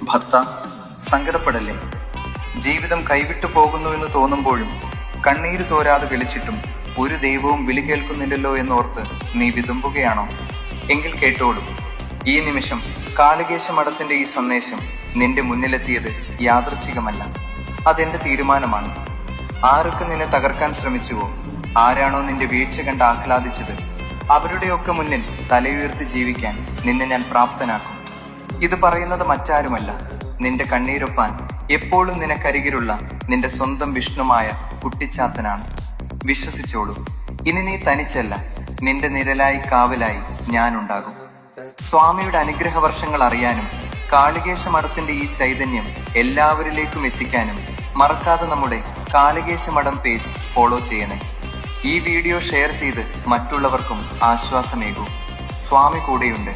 ഭക്ത, സങ്കടപ്പെടല്ലേ. ജീവിതം കൈവിട്ടു പോകുന്നുവെന്ന് തോന്നുമ്പോഴും കണ്ണീര് തോരാതെ വിളിച്ചിട്ടും ഒരു ദൈവവും വിളി കേൾക്കുന്നില്ലല്ലോ എന്നോർത്ത് നീ വിതുമ്പുകയാണോ? എങ്കിൽ കേട്ടോളൂ. ഈ നിമിഷം കാളികേശ മഠത്തിന്റെ ഈ സന്ദേശം നിന്റെ മുന്നിലെത്തിയത് യാദൃച്ഛികമല്ല. അതെന്റെ തീരുമാനമാണ്. ആരൊക്കെ നിന്നെ തകർക്കാൻ ശ്രമിച്ചുവോ, ആരാണോ നിന്റെ വീഴ്ച കണ്ട് ആഹ്ലാദിച്ചത്, അവരുടെയൊക്കെ മുന്നിൽ തലയുയർത്തി ജീവിക്കാൻ നിന്നെ ഞാൻ പ്രാപ്തനാക്കും. ഇത് പറയുന്നത് മറ്റാരുമല്ല, നിന്റെ കണ്ണീരൊപ്പാൻ എപ്പോഴും നിനക്കരികിലുള്ള നിന്റെ സ്വന്തം വിഷ്ണുമായ കുട്ടിച്ചാത്തനാണ്. വിശ്വസിച്ചോളൂ, ഇനി നീ തനിച്ചല്ല, നിന്റെ നിഴലായി കാവലായി ഞാനുണ്ടാകും. സ്വാമിയുടെ അനുഗ്രഹ വർഷങ്ങൾ അറിയാനും കാളികേശ മഠത്തിന്റെ ഈ ചൈതന്യം എല്ലാവരിലേക്കും എത്തിക്കാനും മറക്കാതെ നമ്മുടെ കാളികേശ മഠം പേജ് ഫോളോ ചെയ്യണേ. ഈ വീഡിയോ ഷെയർ ചെയ്ത് മറ്റുള്ളവർക്കും ആശ്വാസമേകൂ. സ്വാമി കൂടെയുണ്ട്.